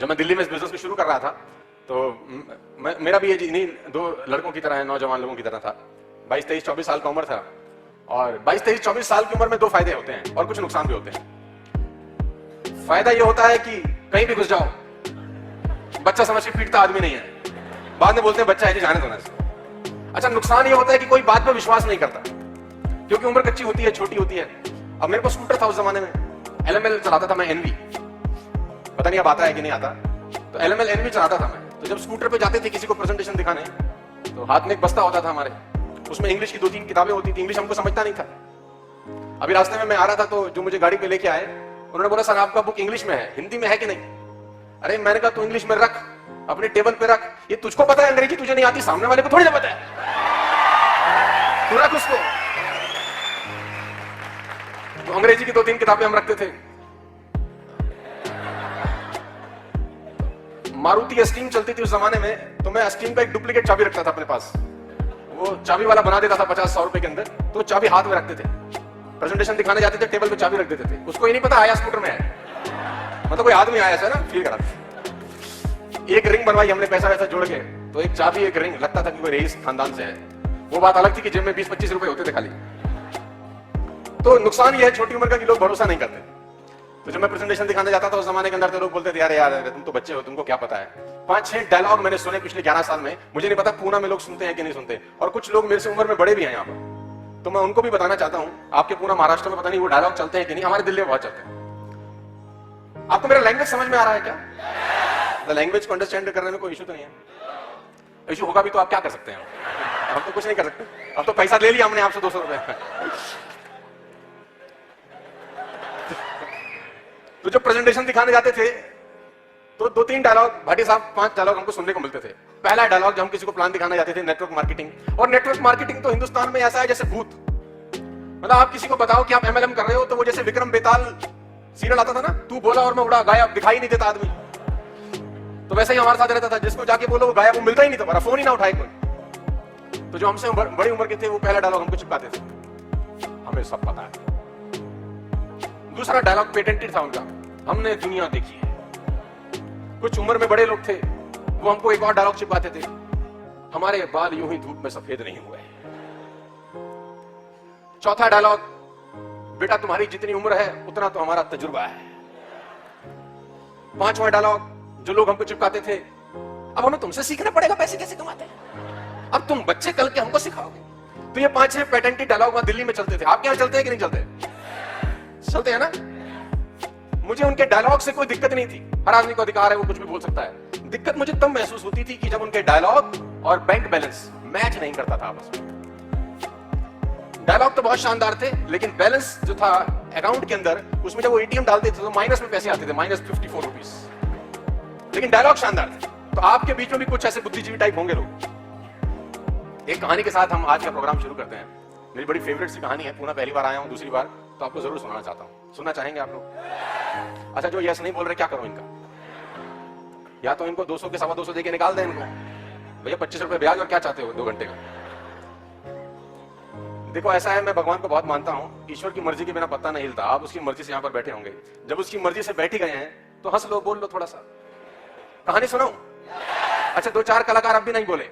जब मैं दिल्ली में इस बिजनेस को शुरू कर रहा था तो मेरा भी ये इन्हीं दो लड़कों की तरह है, नौजवान लोगों की तरह था। 22, 23, 24 साल का उम्र था और 22, 23, 24 साल की उम्र में दो फायदे होते हैं और कुछ नुकसान भी होते हैं। फायदा ये होता है कि कहीं भी घुस जाओ, बच्चा समझ के पीटता आदमी नहीं है, बाद में बोलते हैं बच्चा है जी जाने दो ना इसको। अच्छा, नुकसान ये होता है कि कोई बात पर विश्वास नहीं करता क्योंकि उम्र कच्ची होती है, छोटी होती है। अब मेरे पास स्कूटर था उस जमाने में, LML चलाता था मैं, एनवी, पता नहीं अब आता है कि नहीं आता, तो LML एनवी चलाता था मैं। तो जब स्कूटर पे जाते थे किसी को प्रेजेंटेशन दिखाने तो हाथ में एक बस्ता होता था हमारे, उसमें इंग्लिश की 2-3 किताबें होती थी। इंग्लिश हमको समझता नहीं था। अभी रास्ते में मैं आ रहा था तो जो मुझे गाड़ी पे लेके आए उन्होंने बोला सर आपका बुक इंग्लिश में है, हिंदी में है कि नहीं? अरे मैंने कहा तू इंग्लिश में रख, अपने टेबल पे रख, ये तुझको पता है अंग्रेजी तुझे नहीं आती, सामने वाले को थोड़ी ना पता है, तू रख उसको। तो अंग्रेजी की 2-3 किताबें हम रखते थे। मारुति एस्टीम चलती थी उस जमाने में, तो मैं एस्टीम का एक डुप्लीकेट चाबी रखता था अपने पास। वो चाबी वाला बना देता था 50-100 रुपए के अंदर, तो चाबी हाथ में रखते थे। प्रेजेंटेशन दिखाने जाते थे, टेबल पे चाबी रख देते थे। उसको ये नहीं पता आया स्कूटर में है, मतलब कोई आदमी आया ना, फील करा। एक रिंग बनवाई हमने पैसा वैसा जोड़ के, तो एक चाबी एक रिंग, लगता था कि कोई रईस खानदान से है। वो बात अलग थी कि जेब में 20-25 रुपए होते थे खाली। तो नुकसान ये है छोटी उम्र का कि लोग भरोसा नहीं करते। तो जब मैं प्रेजेंटेशन दिखाने जाता था उस जमाने के अंदर तो लोग बोलते थे यार यार तुम तो बच्चे हो, तुमको क्या पता है। 5-6 डायलॉग मैंने सुने पिछले 11 साल में, मुझे नहीं पता पूना में लोग सुनते हैं कि नहीं सुनते, और कुछ लोग मेरे से उम्र में बड़े भी हैं यहाँ पर, तो मैं उनको भी बताना चाहता हूँ। आपके पूना महाराष्ट्र में पता नहीं वो डायलॉग चलते हैं कि नहीं, हमारे दिल्ली में बहुत चलते हैं। आपको मेरा लैंग्वेज समझ में आ रहा है क्या? लैंग्वेज को अंडरस्टैंड करने में कोई इशू तो नहीं है। इशू होगा भी तो आप क्या कर सकते हैं? हम तो कुछ नहीं कर सकते। अब तो पैसा ले लिया हमने आपसे 200 रुपए। तो जब प्रेजेंटेशन दिखाने जाते थे तो 2-3 डायलॉग, भाटी साहब 5 डायलॉग हमको सुनने को मिलते थे। पहला डायलॉग जब हम किसी को प्लान दिखाने जाते थे, नेटवर्क मार्केटिंग। और नेटवर्क मार्केटिंग तो हिंदुस्तान में ऐसा है जैसे भूत, मतलब आप किसी को बताओ कि आप MLM कर रहे हो तो वो जैसे विक्रम बेताल सीरियल आता था ना, तू बोला और मैं उड़ा, गायब, दिखाई नहीं देता आदमी, तो वैसे ही हमारे साथ रहता था। जिसको जाके बोलो वो गायब, वो मिलता ही नहीं था, हमारा फोन ही ना उठाए कोई। तो जो हमसे बड़ी उम्र के थे वो पहला डायलॉग हमको चिपकाते थे, हमें सब पता है। दूसरा डायलॉग पेटेंटेड था उनका, हमने दुनिया देखी है। कुछ उम्र में बड़े लोग थे, वो हमको एक और डायलॉग चिपकाते थे, हमारे बाल यूं ही धूप में सफेद नहीं हुए। चौथा डायलॉग, बेटा तुम्हारी जितनी उम्र है उतना तो हमारा तजुर्बा है। पांचवा डायलॉग जो लोग हमको चिपकाते थे, अब हमें तुमसे सीखना पड़ेगा पैसे कैसे कमाते हैं, अब तुम बच्चे कल के हमको सिखाओगे। तो ये 5-6 पेटेंटेड डायलॉग वहां दिल्ली में चलते थे। आपके यहां चलते हैं कि नहीं चलते? चलते हैं ना। मुझे उनके डायलॉग से कोई दिक्कत नहीं थी, हर आदमी को अधिकार है वो कुछ भी बोल सकता है। दिक्कत मुझे तब महसूस होती थी कि जब उनके डायलॉग और बैंक बैलेंस मैच नहीं करता था आपस में। डायलॉग तो बहुत शानदार थे लेकिन बैलेंस जो था अकाउंट के अंदर, उसमें जब वो ATM डालते थे तो माइनस में पैसे आते थे, -54 रुपीस, लेकिन डायलॉग शानदार थे। तो आपके बीच में भी कुछ ऐसे बुद्धिजीवी टाइप होंगे लोग। एक कहानी के साथ हम आज का प्रोग्राम शुरू करते हैं। मेरी बड़ी फेवरेट सी कहानी है, पूना पहली बार आया हूं, दूसरी बार, तो आपको जरूर सुनाना चाहता हूं। सुनना चाहेंगे आप लोग? अच्छा, जो यस नहीं बोल रहे क्या करूं इनका? या तो इनको 200 के 225 देके निकाल दें इनको, भैया 25 रुपए ब्याज, और क्या चाहते हो 2 घंटे का? देखो ऐसा है, मैं भगवान को बहुत मानता हूं, ईश्वर की मर्जी के बिना पत्ता नहीं हिलता। आप उसकी मर्जी से यहां पर बैठे होंगे, जब उसकी मर्जी से बैठ ही गए हैं तो हंस लो, बोल लो थोड़ा सा। कहानी सुनाऊं? अच्छा, 2-4 कलाकार अब भी नहीं बोले,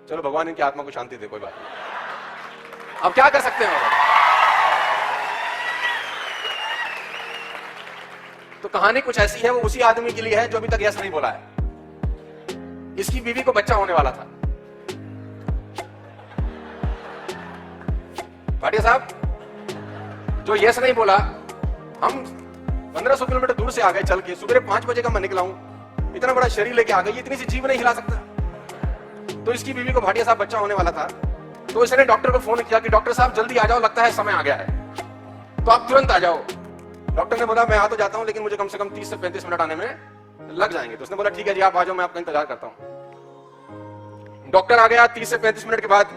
चलो भगवान इनकी आत्मा को शांति दे, कोई बात नहीं, अब क्या कर सकते हैं। तो कहानी कुछ ऐसी है, वो उसी आदमी के लिए है जो अभी तक यस नहीं बोला है। इसकी बीवी को बच्चा होने वाला था। भाटिया साहब, जो यस नहीं बोला, हम 1500 किलोमीटर दूर से आ गए चल के, सुबह 5 बजे का मैं निकला हूं, इतना बड़ा शरीर लेके आ गई, इतनी सी जीभ नहीं हिला सकता। तो इसकी बीवी को भाटिया साहब बच्चा होने वाला था, तो इसने डॉक्टर को फोन किया कि डॉक्टर साहब जल्दी आ जाओ, लगता है समय आ गया है, तो आप तुरंत आ जाओ। डॉक्टर ने बोला मैं आ तो जाता हूं लेकिन मुझे कम से कम 30 से 35 मिनट आने में लग जाएंगे। तो उसने बोला ठीक है जी, आप आ जाओ, मैं आपका इंतजार करता हूं। डॉक्टर आ गया 30 से 35 मिनट के बाद।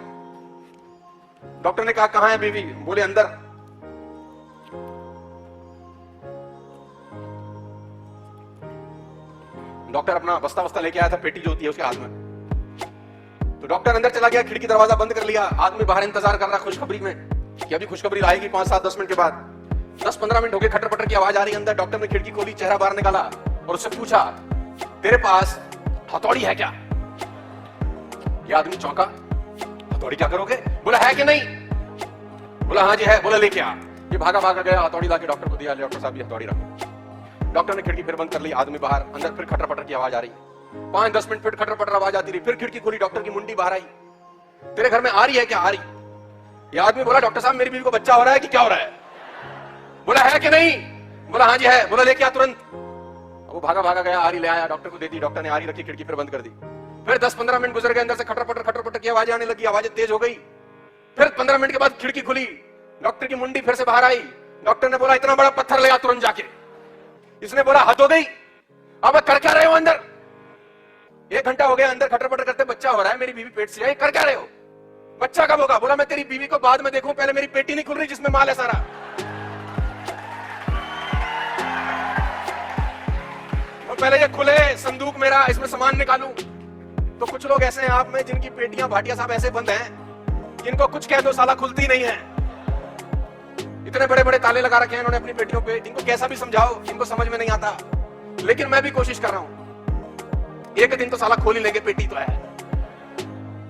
डॉक्टर ने कहा कहां है बीवी? बोले अंदर। डॉक्टर अपना बस्ता वस्ता लेके आया था, पेटी जो होती है उसके हाथ में। तो डॉक्टर अंदर चला गया, खिड़की दरवाजा बंद कर लिया। आदमी बाहर इंतजार कर रहा खुशखबरी में कि अभी खुशखबरी आएगी 5-7-10 मिनट के बाद। 10-15 मिनट हो गए, खटर पटर की आवाज आ रही है अंदर। डॉक्टर ने खिड़की खोली, चेहरा बाहर निकाला और उससे पूछा, तेरे पास हथौड़ी है क्या? ये आदमी चौंका, हथौड़ी क्या करोगे? बोला है कि नहीं? बोला हाँ जी है। बोला लेके आ। ये भागा भागा गया, हथौड़ी लाके डॉक्टर को दिया। डॉक्टर साहब ये हथौड़ी रखो। डॉक्टर ने खिड़की फिर बंद कर ली, आदमी बाहर, अंदर फिर खटर पटर की आवाज आ रही। 5-10 मिनट फिर खटर पटर आवाज आती रही, फिर खिड़की खोली, डॉक्टर की मुंडी बाहर आई। तेरे घर में आ रही है क्या? आ रही। ये आदमी बोला, डॉक्टर साहब मेरी बीवी को बच्चा हो रहा है कि क्या हो रहा है? बोला है कि नहीं? बोला हाँ जी है। बोला लेके आ तुरंत। वो भागा भागा गया, आरी ले आया, डॉक्टर को दे दी। डॉक्टर ने आरी रखी, खिड़की फिर बंद कर दी। फिर 10-15 मिनट गुजर गए, अंदर से खटर पटर की आवाजें आने लगी, आवाजें तेज हो गई। फिर 15 मिनट के बाद खिड़की खुली, डॉक्टर की मुंडी फिर से बाहर आई। डॉक्टर ने बोला इतना बड़ा पत्थर ले आ तुरंत जाके। इसने बोला हद हो गई, अब कर क्या रहे हो अंदर? 1 घंटा हो गया अंदर खटर पटर करते, बच्चा हो रहा है, मेरी बीवी पेट से आई, कर क्या रहे हो? बच्चा कब होगा? बोला मैं तेरी बीवी को बाद में देखूं, पहले मेरी पेटी नहीं खुल रही जिसमें माल है सारा। और पहले ये खुले संदूक मेरा, इसमें सामान निकालूं। तो कुछ लोग ऐसे हैं आप में जिनकी पेटियां, भाटिया साहब ऐसे बंद हैं, जिनको कुछ कह दो साला खुलती नहीं है। इतने बड़े बड़े ताले लगा रखे हैं इन्होंने अपनी पेटियों पे, इनको कैसा भी समझाओ इनको समझ में नहीं आता। लेकिन मैं भी कोशिश कर रहा हूं, एक दिन तो साला खोल ही लेंगे, पेटी तो है।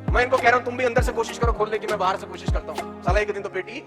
मैं इनको कह रहा हूं तुम भी अंदर से कोशिश करो खोलने की, मैं बाहर से कोशिश करता हूं, साला एक दिन तो पेटी